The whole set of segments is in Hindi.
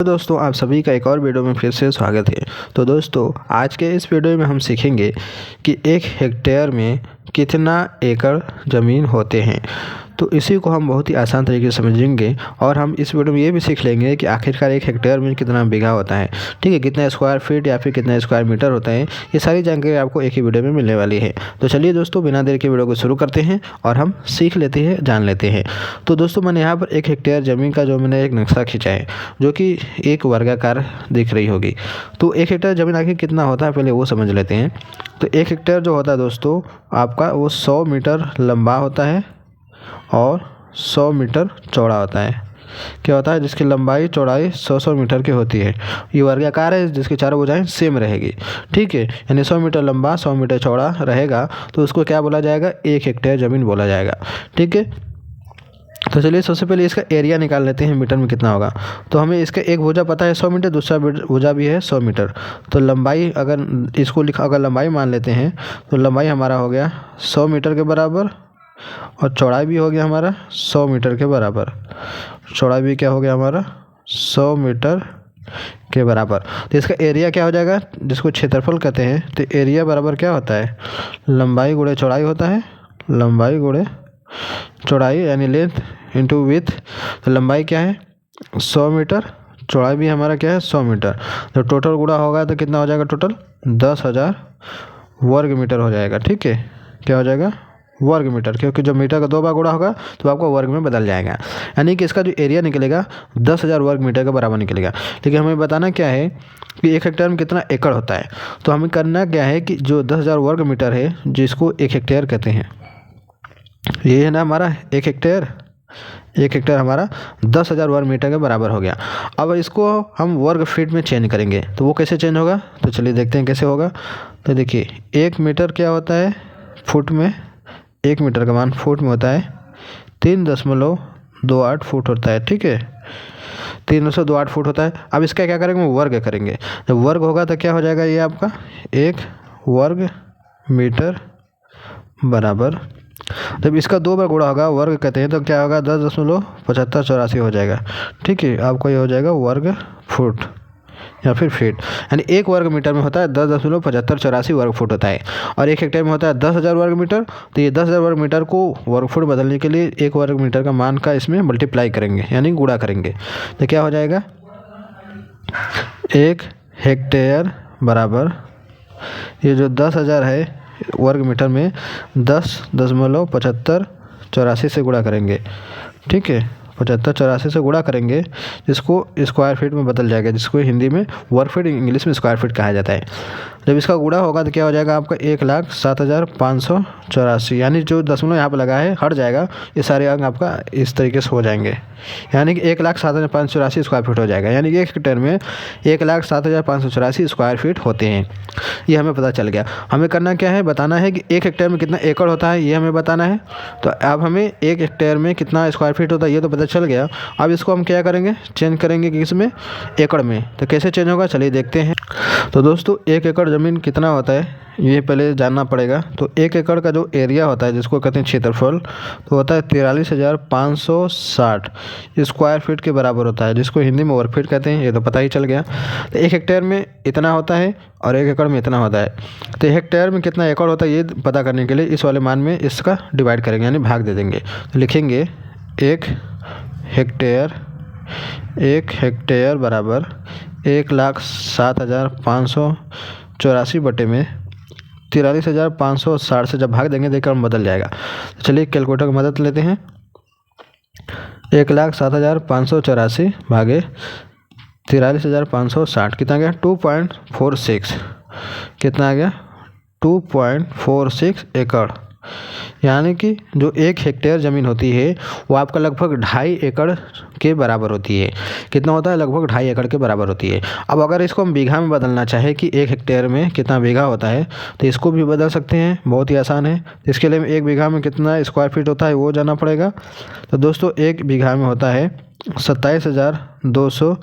तो दोस्तों आप सभी का एक और वीडियो में फिर से स्वागत है। तो दोस्तों आज के इस वीडियो में हम सीखेंगे कि एक हेक्टेयर में कितना एकड़ ज़मीन होते हैं। तो इसी को हम बहुत ही आसान तरीके से समझेंगे और हम इस वीडियो में ये भी सीख लेंगे कि आखिरकार एक हेक्टेयर में कितना बीघा होता है, ठीक है, कितना स्क्वायर फीट या फिर कितना स्क्वायर मीटर होता है। ये सारी जानकारी आपको एक ही वीडियो में मिलने वाली है। तो चलिए दोस्तों बिना देर के वीडियो को शुरू करते हैं और हम सीख लेते हैं, जान लेते हैं। तो दोस्तों मैंने यहाँ पर एक हेक्टेयर ज़मीन का मैंने एक नक्शा खींचा है जो कि एक वर्गाकार दिख रही होगी। तो एक हेक्टेयर ज़मीन आखिर कितना होता है पहले वो समझ लेते हैं। तो एक हेक्टेयर जो होता है दोस्तों आपका वो 100 मीटर लंबा होता है और 100 मीटर चौड़ा होता है। क्या होता है जिसकी लंबाई चौड़ाई 100 मीटर की होती है। ये वर्गाकार है जिसकी चारों भुजाएं सेम रहेगी, ठीक है, यानी 100 मीटर लंबा 100 मीटर चौड़ा रहेगा तो उसको क्या बोला जाएगा, एक हेक्टेयर ज़मीन बोला जाएगा, ठीक है। तो चलिए सबसे पहले इसका एरिया निकाल लेते हैं मीटर में कितना होगा। तो हमें इसका एक भुजा पता है 100 मीटर, दूसरा भुजा भी है 100 मीटर। तो लंबाई अगर इसको अगर लंबाई मान लेते हैं तो लंबाई हमारा हो गया 100 मीटर के बराबर और चौड़ाई भी हो गया हमारा 100 मीटर के बराबर। चौड़ाई भी क्या हो गया हमारा 100 मीटर के बराबर। तो इसका एरिया क्या हो जाएगा, जिसको क्षेत्रफल कहते हैं। तो एरिया बराबर क्या होता है, लंबाई गुणे चौड़ाई होता है, लंबाई गुणे चौड़ाई यानी लेंथ इंटू विथ। तो लंबाई क्या है 100 मीटर, चौड़ाई भी हमारा क्या है 100 मीटर। तो टोटल गुणा होगा तो कितना हो जाएगा, टोटल 10,000 वर्ग मीटर हो जाएगा, ठीक है। क्या हो जाएगा, वर्ग मीटर, क्योंकि जब मीटर का 2 बार गुणा होगा तो आपका वर्ग में बदल जाएगा। यानी कि इसका जो एरिया निकलेगा 10,000 वर्ग मीटर के बराबर निकलेगा। लेकिन हमें बताना क्या है कि एक हेक्टेयर में कितना एकड़ होता है। तो हमें करना क्या है कि जो 10,000 वर्ग मीटर है जिसको एक हेक्टेयर कहते हैं, ये है ना हमारा एक हेक्टेयर। एक हेक्टेयर हमारा 10,000 वर्ग मीटर के बराबर हो गया। अब इसको हम वर्ग फीट में चेंज करेंगे तो वो कैसे चेंज होगा, तो चलिए देखते हैं कैसे होगा। तो देखिए 1 मीटर क्या होता है फुट में, 1 मीटर का मान फुट में होता है 3.28 फुट होता है, ठीक है, 328 फुट होता है। अब इसका क्या करेंगे, वर्ग करेंगे। जब वर्ग होगा तो क्या हो जाएगा, ये आपका 1 वर्ग मीटर बराबर, जब इसका 2 बार गुणा होगा वर्ग कहते हैं तो क्या होगा 10.7584 हो जाएगा, ठीक है। आपको ये हो जाएगा वर्ग फुट या फिर फीट। यानी 1 वर्ग मीटर में होता है 10.7584 वर्ग फुट होता है और 1 हेक्टेयर में होता है 10,000 वर्ग मीटर। तो ये 10,000 वर्ग मीटर को वर्ग फुट बदलने के लिए 1 वर्ग मीटर का मान का इसमें मल्टीप्लाई करेंगे यानी गुणा करेंगे। तो क्या हो जाएगा, 1 हेक्टेयर बराबर ये जो 10,000 है वर्ग मीटर में 10.7584 से गुणा करेंगे, ठीक है, 7584 से गुणा करेंगे जिसको स्क्वायर फीट में बदल जाएगा, जिसको हिंदी में वर्ग फीट, इंग्लिश में स्क्वायर फीट कहा जाता है। जब इसका गुणा होगा तो क्या हो जाएगा आपका 1,07,584, यानी जो दशमलव यहाँ पर लगा है हट जाएगा, ये सारे अंक आपका इस तरीके से हो जाएंगे, यानी कि 1,07,584 स्क्वायर फीट हो जाएगा। यानी कि एक हेक्टेयर में 1,07,584 स्क्वायर फीट होते हैं। ये हमें पता चल गया। हमें करना क्या है, बताना है कि एक हेक्टेयर में कितना एकड़ होता है, ये हमें बताना है। तो अब हमें एक हेक्टेयर में कितना स्क्वायर फीट होता है ये तो पता चल गया। अब इसको हम क्या करेंगे, चेंज करेंगे किस में, एकड़ में। तो कैसे चेंज होगा चलिए देखते हैं। तो दोस्तों 1 एकड़ ज़मीन कितना होता है ये पहले जानना पड़ेगा। तो 1 एकड़ का जो एरिया होता है जिसको कहते हैं क्षेत्रफल, तो होता है 43,560 स्क्वायर फीट के बराबर होता है, जिसको हिंदी में वर्ग फीट कहते हैं, ये तो पता ही चल गया। तो 1 हेक्टेयर में इतना होता है और 1 एकड़ में इतना होता है। तो 1 हेक्टेयर में कितना एकड़ होता है ये पता करने के लिए इस वाले मान में इसका डिवाइड करेंगे यानी भाग दे देंगे। तो लिखेंगे 1 हेक्टेयर बराबर 1,07,584 बटे में 43,560 से जब भाग देंगे तो एकड़ में बदल जाएगा। तो चलिए कैलकुलेटर की मदद लेते हैं। 1,07,584 भागे 43,560 कितना आ गया 2.46, कितना आ गया 2.46 एकड़। यानी कि जो 1 हेक्टेयर ज़मीन होती है वो आपका लगभग 2.5 एकड़ के बराबर होती है। कितना होता है, लगभग 2.5 एकड़ के बराबर होती है। अब अगर इसको हम बीघा में बदलना चाहे कि 1 हेक्टेयर में कितना बीघा होता है तो इसको भी बदल सकते हैं, बहुत ही आसान है। इसके लिए 1 बीघा में कितना स्क्वायर फीट होता है वो जानना पड़ेगा। तो दोस्तों 1 बीघा में होता है 27,200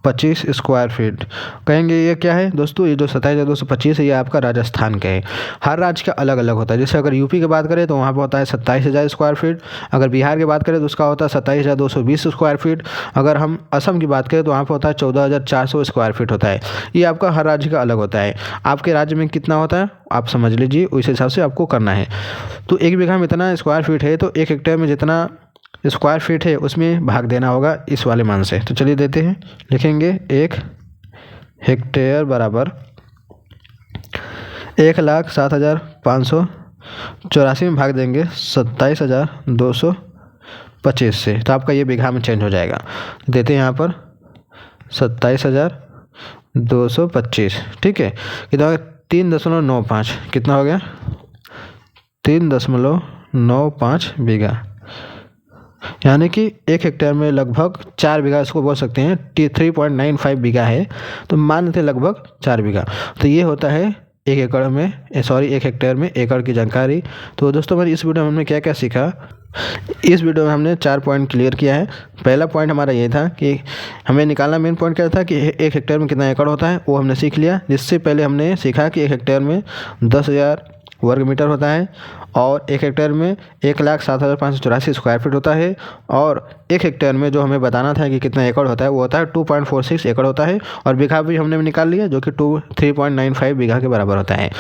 25 स्क्वायर फीट। कहेंगे ये क्या है दोस्तों, ये जो 27,225 है ये आपका राजस्थान का है। हर राज्य का अलग अलग होता है। जैसे अगर यूपी की बात करें तो वहाँ पर होता है 27,000 स्क्वायर फीट। अगर बिहार की बात करें तो उसका होता है 27,220 स्क्वायर फीट। अगर हम असम की बात करें तो वहाँ पर होता है 14,400 स्क्वायर फीट होता है। ये आपका हर राज्य का अलग होता है। आपके राज्य में कितना होता है आप समझ लीजिए, उस हिसाब से आपको करना है। तो 1 बीघा में इतना स्क्वायर फीट है तो 1 हेक्टेयर में जितना स्क्वायर फीट है उसमें भाग देना होगा इस वाले मान से। तो चलिए देते हैं, लिखेंगे 1 हेक्टेयर बराबर 1,07,584 में भाग देंगे 27,225 से। तो आपका ये बीघा में चेंज हो जाएगा। देते हैं यहाँ पर 27,225, ठीक है। कितना हो गया 3.95, कितना हो गया 3.95 बीघा। यानी कि 1 हेक्टेयर में लगभग 4 बीघा इसको बोल सकते हैं। 3.95 बीघा है तो मान लेते लगभग 4 बीघा। तो ये होता है 1 एकड़ में 1 हेक्टेयर में एकड़ की जानकारी। तो दोस्तों हमारी इस वीडियो में हमने क्या क्या सीखा, इस वीडियो में हमने 4 पॉइंट क्लियर किया है। पहला पॉइंट हमारा ये था कि हमें निकालना, मेन पॉइंट क्या था कि 1 हेक्टेयर में कितना एकड़ होता है वो हमने सीख लिया। जिससे पहले हमने सीखा कि 1 हेक्टेयर में 10,000 वर्ग मीटर होता है और 1 हेक्टेयर में 1,07,584 स्क्वायर फीट होता है। और 1 हेक्टेयर में जो हमें बताना था कि कितना एकड़ होता है वो होता है 2.46 एकड़ होता है। और बीघा भी हमने निकाल लिया जो कि 3.95 बीघा के बराबर होता है।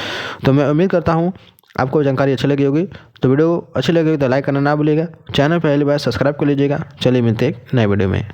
तो मैं उम्मीद करता हूँ आपको जानकारी अच्छी लगी होगी। तो वीडियो अच्छी लगी होगी तो लाइक करना ना भूलिएगा। चैनल पहली बार सब्सक्राइब कर लीजिएगा। चलिए मिलते हैं एक नए वीडियो में।